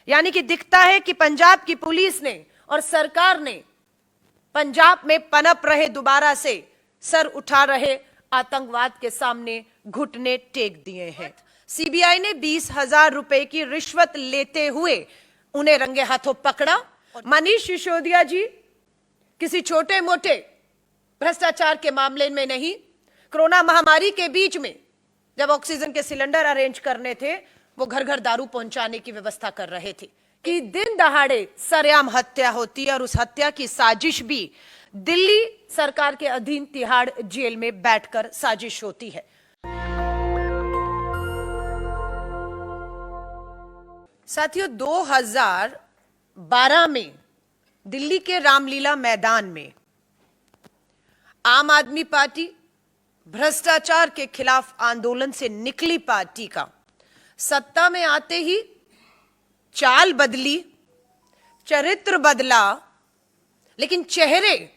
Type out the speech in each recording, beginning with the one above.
यानी कि दिखता है कि पंजाब की पुलिस ने और सरकार ने पंजाब में पनप रहे दोबारा से सर उठा रहे आतंकवाद के सामने घुटने टेक दिए हैं। सीबीआई ने 20,000 रुपए की रिश्वत लेते हुए उन्हें रंगे हाथों पकड़ा। मनीष सिसोदिया जी किसी छोटे मोटे भ्रष्टाचार के मामले में नहीं, कोरोना महामारी के बीच में जब ऑक्सीजन के सिलेंडर अरेंज करने थे, वो घर घर दारू पहुंचाने की व्यवस्था कर रहे थे कि दिन दहाड़े सरेआम हत्या होती है और उस हत्या की साजिश भी दिल्ली सरकार के अधीन तिहाड़ जेल में बैठकर साजिश होती है। साथियों, 2012 में दिल्ली के रामलीला मैदान में आम आदमी पार्टी भ्रष्टाचार के खिलाफ आंदोलन से निकली पार्टी का सत्ता में आते ही चाल बदली, चरित्र बदला, लेकिन चेहरे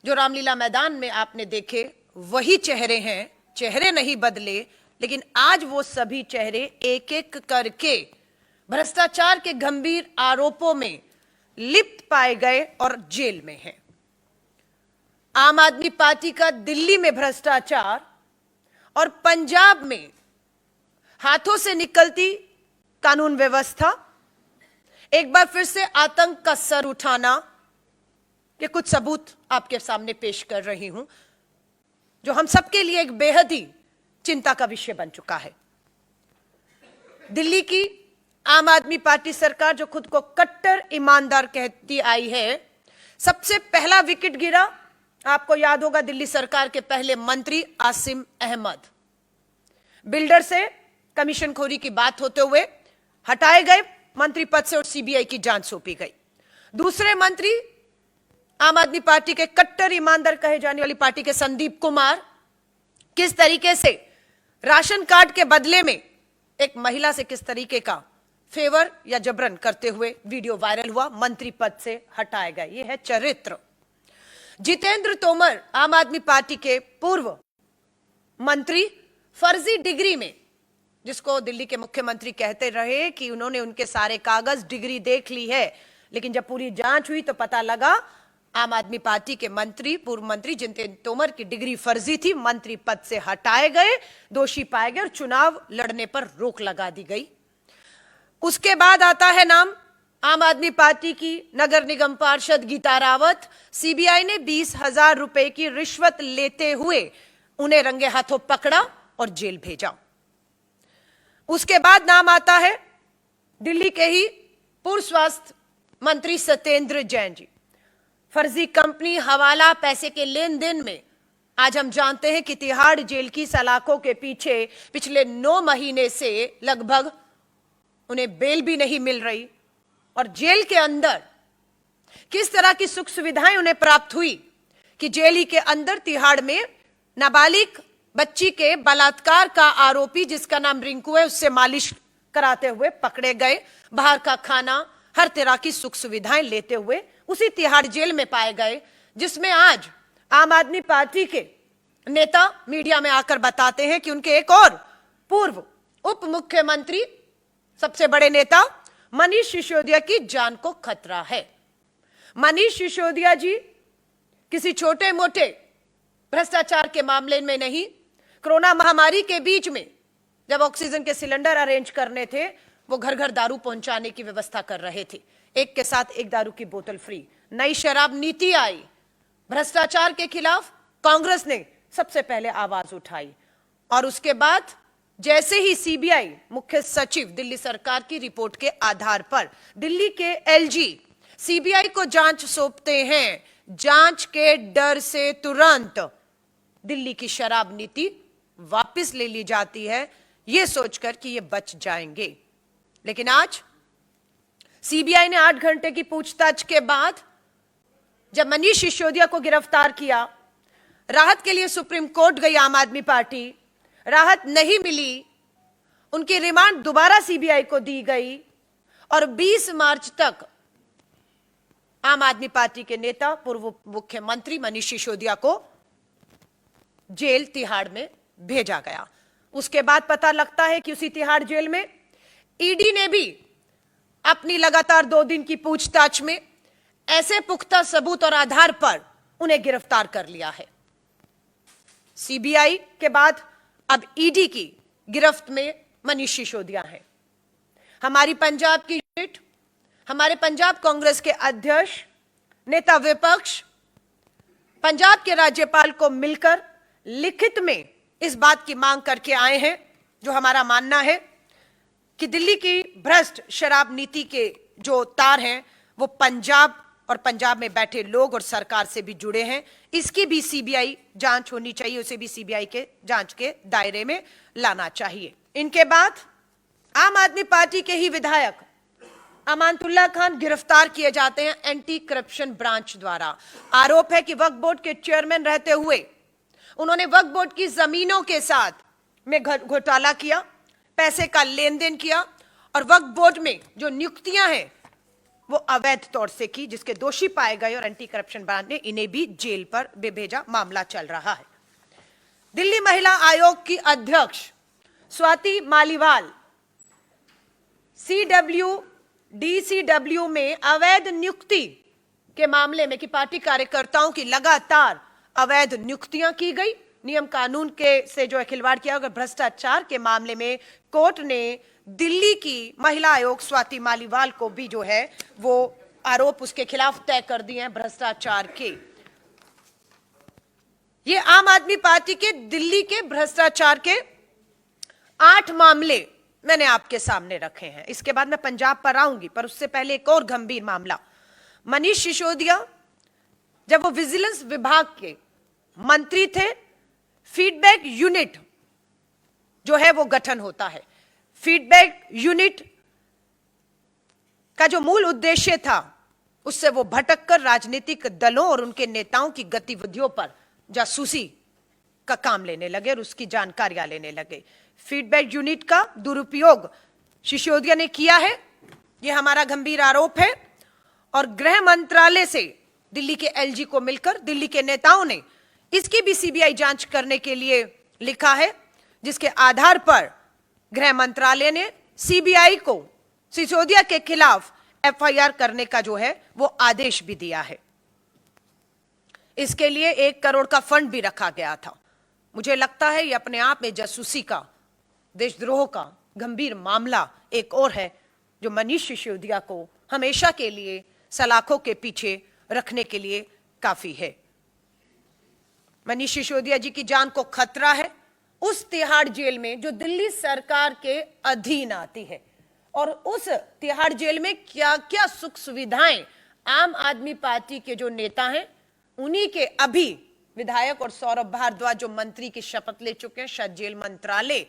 जो रामलीला मैदान में आपने देखे वही चेहरे हैं, चेहरे नहीं बदले। लेकिन आज वो सभी चेहरे एक एक करके भ्रष्टाचार के गंभीर आरोपों में लिप्त पाए गए और जेल में हैं। आम आदमी पार्टी का दिल्ली में भ्रष्टाचार और पंजाब में हाथों से निकलती कानून व्यवस्था, एक बार फिर से आतंक का सर उठाना, ये कुछ सबूत आपके सामने पेश कर रही हूं जो हम सबके लिए एक बेहद ही चिंता का विषय बन चुका है। दिल्ली की आम आदमी पार्टी सरकार जो खुद को कट्टर ईमानदार कहती आई है, सबसे पहला विकेट गिरा, आपको याद होगा, दिल्ली सरकार के पहले मंत्री आसिम अहमद। बिल्डर से कमीशनखोरी की बात होते हुए हटाए गए मंत्री पद से और सीबीआई की जांच सौंपी गई। दूसरे मंत्री आम आदमी पार्टी के कट्टर ईमानदार कहे जाने वाली पार्टी के संदीप कुमार किस तरीके से राशन कार्ड के बदले में एक महिला से किस तरीके का फेवर या जबरन करते हुए वीडियो वायरल हुआ, मंत्री पद से हटाए गए। यह है चरित्र। जितेंद्र तोमर आम आदमी पार्टी के पूर्व मंत्री, फर्जी डिग्री में, जिसको दिल्ली के मुख्यमंत्री कहते रहे कि उन्होंने उनके सारे कागज डिग्री देख ली है, लेकिन जब पूरी जांच हुई तो पता लगा आम आदमी पार्टी के मंत्री, पूर्व मंत्री जितेंद्र तोमर की डिग्री फर्जी थी, मंत्री पद से हटाए गए, दोषी पाए गए और चुनाव लड़ने पर रोक लगा दी गई। उसके बाद आता है नाम आम आदमी पार्टी की नगर निगम पार्षद गीता रावत। सीबीआई ने 20,000 रुपए की रिश्वत लेते हुए उन्हें रंगे हाथों पकड़ा और जेल भेजा। उसके बाद नाम आता है दिल्ली के ही पूर्व स्वास्थ्य मंत्री सत्येंद्र जैन जी। फर्जी कंपनी, हवाला, पैसे के लेन देन में आज हम जानते हैं कि तिहाड़ जेल की सलाखों के पीछे पिछले 9 महीने से लगभग उन्हें बेल भी नहीं मिल रही और जेल के अंदर किस तरह की सुख सुविधाएं उन्हें प्राप्त हुई कि जेल ही के अंदर तिहाड़ में नाबालिग बच्ची के बलात्कार का आरोपी जिसका नाम रिंकू है, उससे मालिश कराते हुए पकड़े गए, बाहर का खाना, हर तरह की सुख सुविधाएं लेते हुए उसी तिहाड़ जेल में पाए गए, जिसमें आज आम आदमी पार्टी के नेता मीडिया में आकर बताते हैं कि उनके एक और पूर्व उप मुख्यमंत्री, सबसे बड़े नेता मनीष सिसोदिया की जान को खतरा है। मनीष सिसोदिया जी किसी छोटे मोटे भ्रष्टाचार के मामले में नहीं, कोरोना महामारी के बीच में जब ऑक्सीजन के सिलेंडर अरेंज करने थे, वो घर घर दारू पहुंचाने की व्यवस्था कर रहे थे। एक के साथ एक दारू की बोतल फ्री। नई शराब नीति आई, भ्रष्टाचार के खिलाफ कांग्रेस ने सबसे पहले आवाज उठाई और उसके बाद जैसे ही सीबीआई मुख्य सचिव दिल्ली सरकार की रिपोर्ट के आधार पर दिल्ली के एलजी सीबीआई को जांच सौंपते हैं, जांच के डर से तुरंत दिल्ली की शराब नीति वापस ले ली जाती है, यह सोचकर कि ये बच जाएंगे। लेकिन आज सीबीआई ने 8 घंटे की पूछताछ के बाद जब मनीष सिसोदिया को गिरफ्तार किया, राहत के लिए सुप्रीम कोर्ट गई आम आदमी पार्टी, राहत नहीं मिली, उनकी रिमांड दोबारा सीबीआई को दी गई और 20 मार्च तक आम आदमी पार्टी के नेता पूर्व मुख्यमंत्री मनीष सिसोदिया को जेल तिहाड़ में भेजा गया। उसके बाद पता लगता है कि उसी तिहाड़ जेल में ईडी ने भी अपनी लगातार 2 दिन की पूछताछ में ऐसे पुख्ता सबूत और आधार पर उन्हें गिरफ्तार कर लिया है। सीबीआई के बाद अब ईडी की गिरफ्त में मनीष सिसोदिया है। हमारी पंजाब की यूनिट, हमारे पंजाब कांग्रेस के अध्यक्ष, नेता विपक्ष, पंजाब के राज्यपाल को मिलकर लिखित में इस बात की मांग करके आए हैं, जो हमारा मानना है कि दिल्ली की भ्रष्ट शराब नीति के जो तार हैं वो पंजाब और पंजाब में बैठे लोग और सरकार से भी जुड़े हैं। इसकी भी सीबीआई जांच होनी चाहिए, उसे भी सीबीआई के जांच के दायरे में लाना चाहिए। इनके बाद आम आदमी पार्टी के ही विधायक अमानतुल्लाह खान गिरफ्तार किए जाते हैं एंटी करप्शन ब्रांच द्वारा। आरोप है कि वक्फ बोर्ड के चेयरमैन रहते हुए उन्होंने वक्फ बोर्ड की जमीनों के साथ में घोटाला किया, पैसे का लेन देन किया और वक्फ बोर्ड में जो नियुक्तियां हैं वो अवैध तौर से की, जिसके दोषी पाए गए और एंटी करप्शन ब्रांच ने इन्हें भी जेल पर भेजा। मामला चल रहा है। दिल्ली महिला आयोग की अध्यक्ष स्वाति मालीवाल डीसीडब्ल्यू में अवैध नियुक्ति के मामले में कि पार्टी कार्यकर्ताओं की लगातार अवैध नियुक्तियां की गई, नियम कानून के से जो खिलवाड़ किया गया, भ्रष्टाचार के मामले में कोर्ट ने दिल्ली की महिला आयोग स्वाति मालीवाल को भी जो है वो आरोप उसके खिलाफ तय कर दिए हैं भ्रष्टाचार के। ये आम आदमी पार्टी के दिल्ली के भ्रष्टाचार के 8 मामले मैंने आपके सामने रखे हैं। इसके बाद मैं पंजाब पर आऊंगी, पर उससे पहले एक और गंभीर मामला। मनीष सिसोदिया जब वो विजिलेंस विभाग के मंत्री थे, फीडबैक यूनिट जो है वो गठन होता है। फीडबैक यूनिट का जो मूल उद्देश्य था उससे वो भटककर राजनीतिक दलों और उनके नेताओं की गतिविधियों पर जासूसी का काम लेने लगे और उसकी जानकारियां लेने लगे। फीडबैक यूनिट का दुरुपयोग सिसोदिया ने किया है, यह हमारा गंभीर आरोप है और गृह मंत्रालय से दिल्ली के एलजी को मिलकर दिल्ली के नेताओं ने इसकी भी सीबीआई जांच करने के लिए लिखा है, जिसके आधार पर गृह मंत्रालय ने सीबीआई को सिसोदिया के खिलाफ एफआईआर करने का जो है वो आदेश भी दिया है। इसके लिए 1 करोड़ का फंड भी रखा गया था। मुझे लगता है ये अपने आप में जासूसी का, देशद्रोह का गंभीर मामला एक और है, जो मनीष सिसोदिया को हमेशा के लिए सलाखों के पीछे रखने के लिए काफी है। मनीष सिसोदिया जी की जान को खतरा है उस तिहाड़ जेल में जो दिल्ली सरकार के अधीन आती है, और उस तिहाड़ जेल में क्या क्या सुख सुविधाएं आम आदमी पार्टी के जो नेता हैं, उन्हीं के अभी विधायक और सौरभ भारद्वाज जो मंत्री की शपथ ले चुके हैं, शायद जेल मंत्रालय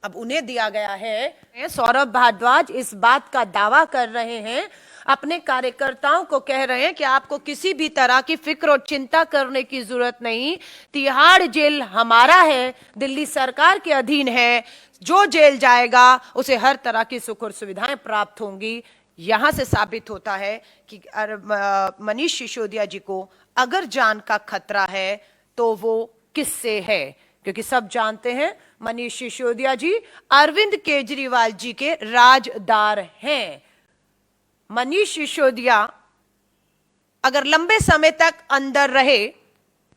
अब उन्हें दिया गया है। सौरभ भारद्वाज इस बात का दावा कर रहे हैं, अपने कार्यकर्ताओं को कह रहे हैं कि आपको किसी भी तरह की फिक्र और चिंता करने की जरूरत नहीं, तिहाड़ जेल हमारा है, दिल्ली सरकार के अधीन है, जो जेल जाएगा उसे हर तरह की सुख और सुविधाएं प्राप्त होंगी। यहां से साबित होता है कि मनीष सिसोदिया जी को अगर जान का खतरा है तो वो किससे है, क्योंकि सब जानते हैं मनीष सिसोदिया जी अरविंद केजरीवाल जी के राजदार हैं। मनीष सिसोदिया अगर लंबे समय तक अंदर रहे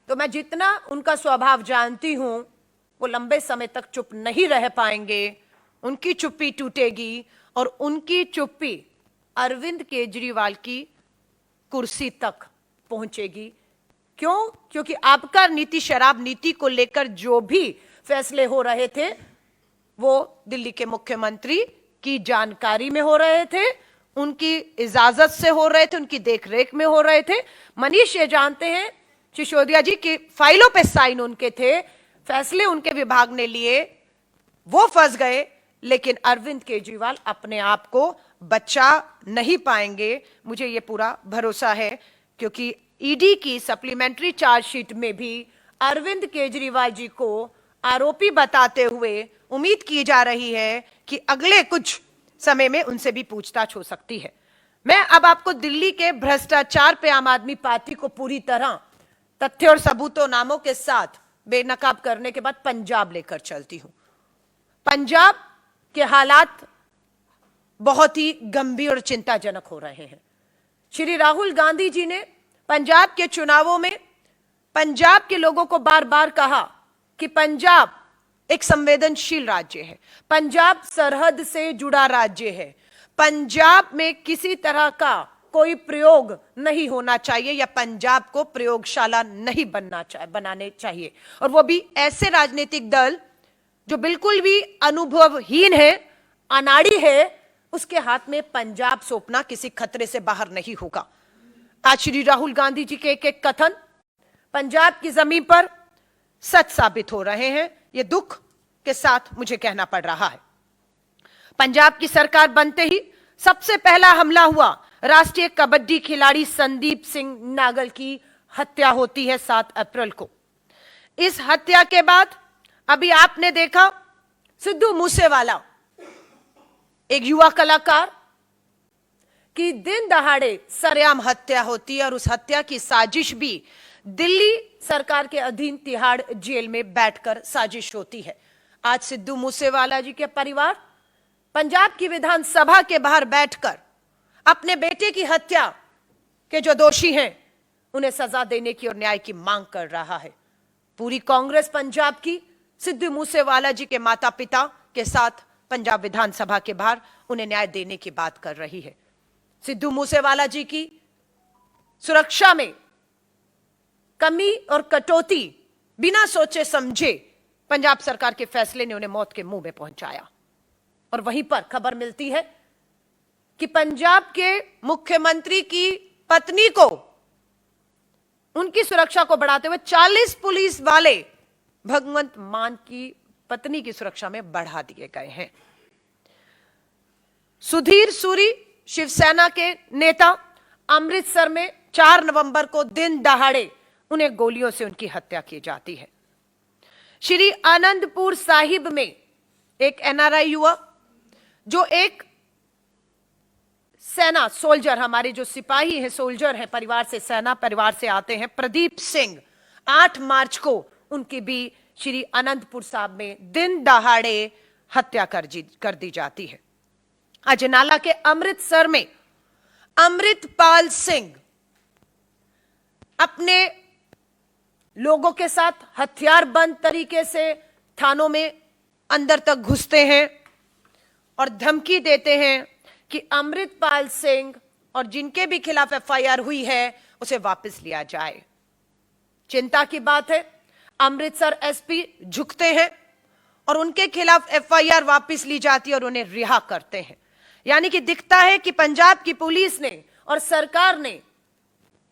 तो मैं जितना उनका स्वभाव जानती हूं, वो लंबे समय तक चुप नहीं रह पाएंगे, उनकी चुप्पी टूटेगी और उनकी चुप्पी अरविंद केजरीवाल की कुर्सी तक पहुंचेगी। क्यों? क्योंकि आपका नीति, शराब नीति को लेकर जो भी फैसले हो रहे थे वो दिल्ली के मुख्यमंत्री की जानकारी में हो रहे थे, उनकी इजाजत से हो रहे थे, उनकी देखरेख में हो रहे थे। मनीष ये जानते हैं सिसोदिया जी की फाइलों पे साइन उनके थे, फैसले उनके विभाग ने लिए, वो फंस गए, लेकिन अरविंद केजरीवाल अपने आप को बचा नहीं पाएंगे, मुझे ये पूरा भरोसा है। क्योंकि ईडी की सप्लीमेंट्री चार्जशीट में भी अरविंद केजरीवाल जी को आरोपी बताते हुए उम्मीद की जा रही है कि अगले कुछ समय में उनसे भी पूछताछ हो सकती है। मैं अब आपको दिल्ली के भ्रष्टाचार पे आम आदमी पार्टी को पूरी तरह तथ्य और सबूतों नामों के साथ बेनकाब करने के बाद पंजाब लेकर चलती हूं। पंजाब के हालात बहुत ही गंभीर और चिंताजनक हो रहे हैं। श्री राहुल गांधी जी ने पंजाब के चुनावों में पंजाब के लोगों को बार बार कहा कि पंजाब एक संवेदनशील राज्य है, पंजाब सरहद से जुड़ा राज्य है, पंजाब में किसी तरह का कोई प्रयोग नहीं होना चाहिए या पंजाब को प्रयोगशाला नहीं बनाने चाहिए, और वो भी ऐसे राजनीतिक दल जो बिल्कुल भी अनुभवहीन है, अनाड़ी है, उसके हाथ में पंजाब सौंपना किसी खतरे से बाहर नहीं होगा। आज श्री राहुल गांधी जी के एक एक कथन पंजाब की जमीन पर सच साबित हो रहे हैं। यह दुख के साथ मुझे कहना पड़ रहा है। पंजाब की सरकार बनते ही सबसे पहला हमला हुआ, राष्ट्रीय कबड्डी खिलाड़ी संदीप सिंह नागल की हत्या होती है 7 अप्रैल को। इस हत्या के बाद अभी आपने देखा सिद्धू मूसेवाला, एक युवा कलाकार की दिन दहाड़े सरेआम हत्या होती है, और उस हत्या की साजिश भी दिल्ली सरकार के अधीन तिहाड़ जेल में बैठकर साजिश होती है। आज सिद्धू मूसेवाला जी के परिवार पंजाब की विधानसभा के बाहर बैठकर अपने बेटे की हत्या के जो दोषी हैं उन्हें सजा देने की और न्याय की मांग कर रहा है। पूरी कांग्रेस पंजाब की सिद्धू मूसेवाला जी के माता पिता के साथ पंजाब विधानसभा के बाहर उन्हें न्याय देने की बात कर रही है। सिद्धू मूसेवाला जी की सुरक्षा में कमी और कटौती बिना सोचे समझे पंजाब सरकार के फैसले ने उन्हें मौत के मुंह में पहुंचाया। और वहीं पर खबर मिलती है कि पंजाब के मुख्यमंत्री की पत्नी को, उनकी सुरक्षा को बढ़ाते हुए 40 पुलिस वाले भगवंत मान की पत्नी की सुरक्षा में बढ़ा दिए गए हैं। सुधीर सूरी शिवसेना के नेता, अमृतसर में 4 नवंबर को दिन दहाड़े उन्हें गोलियों से उनकी हत्या की जाती है। श्री आनंदपुर साहिब में एक एनआरआई युवा, जो एक सेना सोल्जर, हमारे जो सिपाही हैं, सोल्जर हैं, परिवार से, सेना परिवार से आते हैं, प्रदीप सिंह, 8 मार्च को उनकी भी श्री आनंदपुर साहिब में दिन दहाड़े हत्या कर दी जाती है। अजनाला के अमृतसर में अमृतपाल सिंह अपने लोगों के साथ हथियारबंद तरीके से थानों में अंदर तक घुसते हैं और धमकी देते हैं कि अमृतपाल सिंह और जिनके भी खिलाफ एफआईआर हुई है उसे वापस लिया जाए। चिंता की बात है, अमृतसर एसपी झुकते हैं और उनके खिलाफ एफआईआर वापस ली जाती है और उन्हें रिहा करते हैं। यानी कि दिखता है कि पंजाब की पुलिस ने और सरकार ने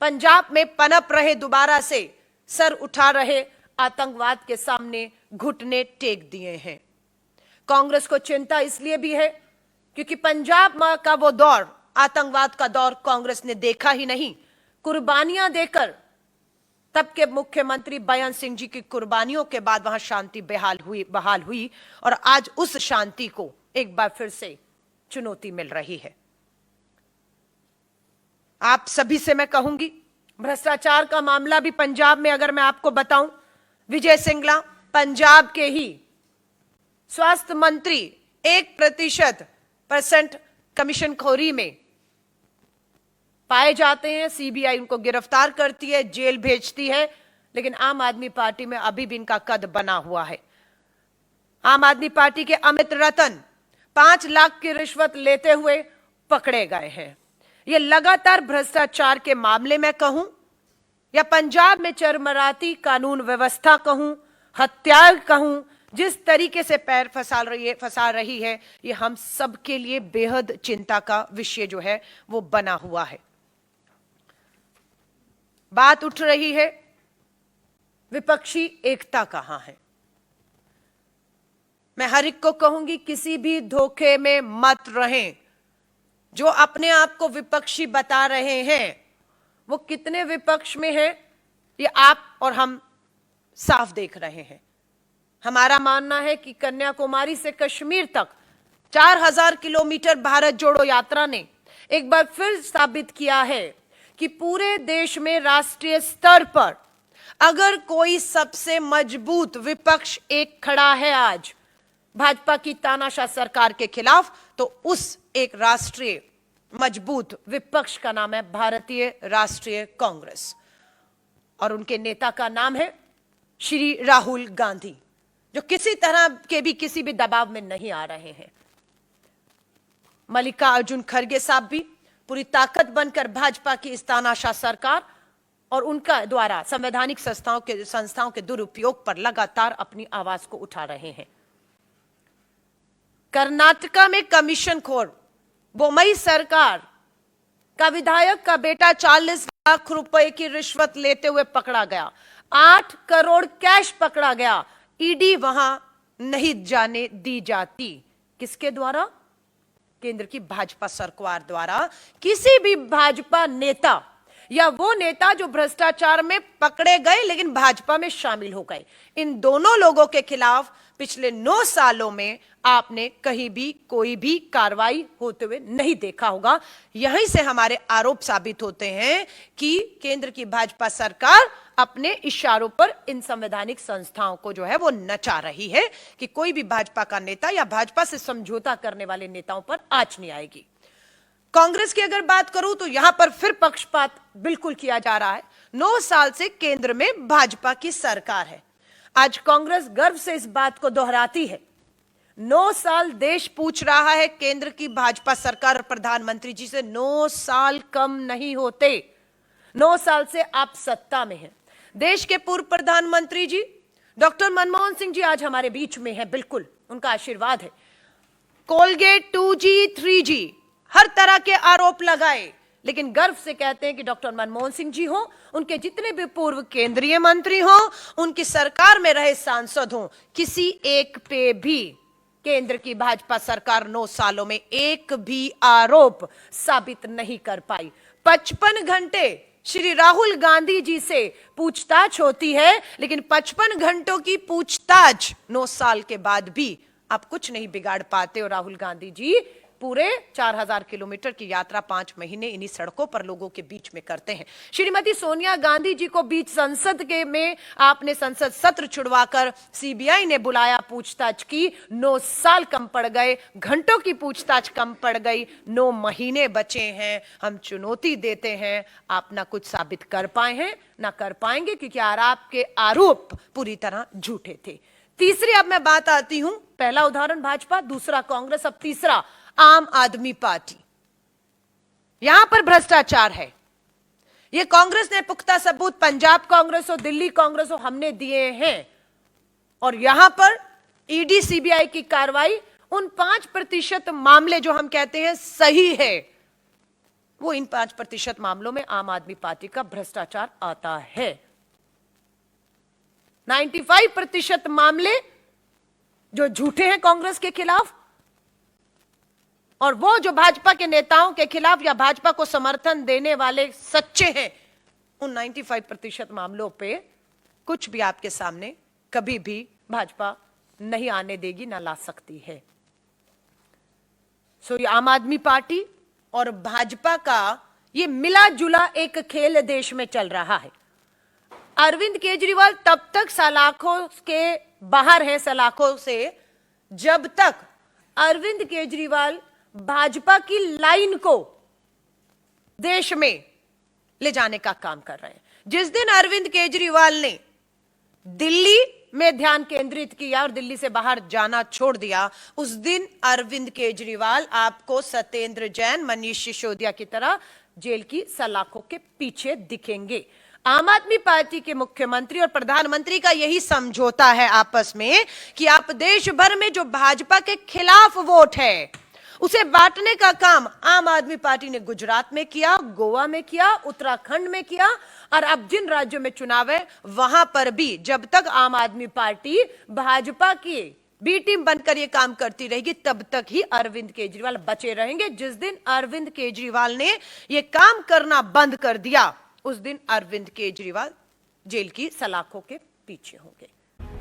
पंजाब में पनप रहे, दोबारा से सर उठा रहे आतंकवाद के सामने घुटने टेक दिए हैं। कांग्रेस को चिंता इसलिए भी है क्योंकि पंजाब का वो दौर, आतंकवाद का दौर कांग्रेस ने देखा ही नहीं। कुर्बानियां देकर, तब के मुख्यमंत्री बयान सिंह जी की कुर्बानियों के बाद वहां शांति बहाल हुई और आज उस शांति को एक बार फिर से चुनौती मिल रही है। आप सभी से मैं कहूंगी, भ्रष्टाचार का मामला भी पंजाब में अगर मैं आपको बताऊं, विजय सिंगला पंजाब के ही स्वास्थ्य मंत्री 1% कमीशनखोरी में पाए जाते हैं। सीबीआई उनको गिरफ्तार करती है, जेल भेजती है, लेकिन आम आदमी पार्टी में अभी भी इनका कद बना हुआ है। आम आदमी पार्टी के अमित रतन 5 लाख की रिश्वत लेते हुए पकड़े गए हैं। ये लगातार भ्रष्टाचार के मामले में कहूं या पंजाब में चरमराती कानून व्यवस्था कहूं, हत्या कहूं, जिस तरीके से पैर फंसा रही है, ये हम सब के लिए बेहद चिंता का विषय जो है वो बना हुआ है। बात उठ रही है, विपक्षी एकता कहां है? मैं हर एक को कहूंगी, किसी भी धोखे में मत रहें। जो अपने आप को विपक्षी बता रहे हैं वो कितने विपक्ष में हैं ये आप और हम साफ देख रहे हैं। हमारा मानना है कि कन्याकुमारी से कश्मीर तक 4000 किलोमीटर भारत जोड़ो यात्रा ने एक बार फिर साबित किया है कि पूरे देश में राष्ट्रीय स्तर पर अगर कोई सबसे मजबूत विपक्ष एक खड़ा है आज भाजपा की तानाशाह सरकार के खिलाफ, तो उस एक राष्ट्रीय मजबूत विपक्ष का नाम है भारतीय राष्ट्रीय कांग्रेस, और उनके नेता का नाम है श्री राहुल गांधी, जो किसी तरह के भी किसी भी दबाव में नहीं आ रहे हैं। मल्लिकार्जुन खड़गे साहब भी पूरी ताकत बनकर भाजपा की इस तानाशाह सरकार और उनका द्वारा संवैधानिक संस्थाओं के दुरुपयोग पर लगातार अपनी आवाज को उठा रहे हैं। कर्नाटका में कमीशन खोर बोम्मई सरकार का विधायक का बेटा 40 लाख रुपए की रिश्वत लेते हुए पकड़ा गया। 8 करोड़ कैश पकड़ा गया। ईडी वहां नहीं जाने दी जाती। किसके द्वारा? केंद्र की भाजपा सरकार द्वारा। किसी भी भाजपा नेता या वो नेता जो भ्रष्टाचार में पकड़े गए लेकिन भाजपा में शामिल हो गए, इन दोनों लोगों के खिलाफ पिछले 9 सालों में आपने कहीं भी कोई भी कार्रवाई होते हुए नहीं देखा होगा। यहीं से हमारे आरोप साबित होते हैं कि केंद्र की भाजपा सरकार अपने इशारों पर इन संवैधानिक संस्थाओं को जो है वो नचा रही है कि कोई भी भाजपा का नेता या भाजपा से समझौता करने वाले नेताओं पर आंच नहीं आएगी। कांग्रेस की अगर बात करूं तो यहां पर फिर पक्षपात बिल्कुल किया जा रहा है। 9 साल से केंद्र में भाजपा की सरकार है। आज कांग्रेस गर्व से इस बात को दोहराती है। 9 साल देश पूछ रहा है केंद्र की भाजपा सरकार और प्रधानमंत्री जी से, 9 साल कम नहीं होते। 9 साल से आप सत्ता में हैं। देश के पूर्व प्रधानमंत्री जी डॉक्टर मनमोहन सिंह जी आज हमारे बीच में हैं, बिल्कुल उनका आशीर्वाद है। कोलगेट 2G 3G हर तरह के आरोप लगाए, लेकिन गर्व से कहते हैं कि डॉक्टर मनमोहन सिंह जी हो, उनके जितने भी पूर्व केंद्रीय मंत्री हो, उनकी सरकार में रहे सांसद हो, किसी एक पे भी केंद्र की भाजपा सरकार 9 सालों में एक भी आरोप साबित नहीं कर पाई। 55 घंटे श्री राहुल गांधी जी से पूछताछ होती है, लेकिन 55 घंटों की पूछताछ 9 साल के बाद भी आप कुछ नहीं बिगाड़ पाते। और राहुल गांधी जी पूरे 4000 किलोमीटर की यात्रा 5 महीने इन्हीं सड़कों पर लोगों के बीच में करते हैं। श्रीमती सोनिया गांधी जी को बीच संसद के में आपने संसद सत्र छुड़वाकर सीबीआई ने बुलाया, पूछताछ की। 9 साल कम पड़ गए, घंटों की पूछताछ कम पड़ गई, 9 महीने बचे हैं। हम चुनौती देते हैं, आप ना कुछ साबित कर पाए हैं ना कर पाएंगे, क्योंकि आपके आरोप पूरी तरह झूठे थे। तीसरी अब मैं बात आती हूं, पहला उदाहरण भाजपा, दूसरा कांग्रेस, अब तीसरा आम आदमी पार्टी। यहां पर भ्रष्टाचार है। यह कांग्रेस ने पुख्ता सबूत पंजाब कांग्रेस हो, दिल्ली कांग्रेस हो, हमने दिए हैं। और यहां पर ईडी सीबीआई की कार्रवाई उन 5% मामले जो हम कहते हैं सही है, वो इन 5% मामलों में आम आदमी पार्टी का भ्रष्टाचार आता है। 95% मामले जो झूठे हैं कांग्रेस के खिलाफ, और वो जो भाजपा के नेताओं के खिलाफ या भाजपा को समर्थन देने वाले सच्चे हैं, उन 95% मामलों पे कुछ भी आपके सामने कभी भी भाजपा नहीं आने देगी, ना ला सकती है। सो ये आम आदमी पार्टी और भाजपा का ये मिला जुला एक खेल देश में चल रहा है। अरविंद केजरीवाल तब तक सलाखों के बाहर हैं, सलाखों से, जब तक अरविंद केजरीवाल भाजपा की लाइन को देश में ले जाने का काम कर रहे हैं। जिस दिन अरविंद केजरीवाल ने दिल्ली में ध्यान केंद्रित किया और दिल्ली से बाहर जाना छोड़ दिया, उस दिन अरविंद केजरीवाल आपको सत्येंद्र जैन, मनीष सिसोदिया की तरह जेल की सलाखों के पीछे दिखेंगे। आम आदमी पार्टी के मुख्यमंत्री और प्रधानमंत्री का यही समझौता है आपस में कि आप देश भर में जो भाजपा के खिलाफ वोट है उसे बांटने का काम आम आदमी पार्टी ने गुजरात में किया, गोवा में किया, उत्तराखंड में किया, और अब जिन राज्यों में चुनाव है वहां पर भी जब तक आम आदमी पार्टी भाजपा की बी टीम बनकर ये काम करती रहेगी, तब तक ही अरविंद केजरीवाल बचे रहेंगे। जिस दिन अरविंद केजरीवाल ने ये काम करना बंद कर दिया, उस दिन अरविंद केजरीवाल जेल की सलाखों के पीछे होंगे।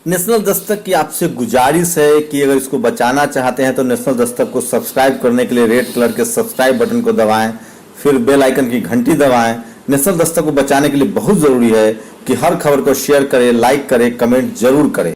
नेशनल दस्तक की आपसे गुजारिश है कि अगर इसको बचाना चाहते हैं तो नेशनल दस्तक को सब्सक्राइब करने के लिए रेड कलर के सब्सक्राइब बटन को दबाएं, फिर बेल आइकन की घंटी दबाएं। नेशनल दस्तक को बचाने के लिए बहुत जरूरी है कि हर खबर को शेयर करें, लाइक करें, कमेंट जरूर करें।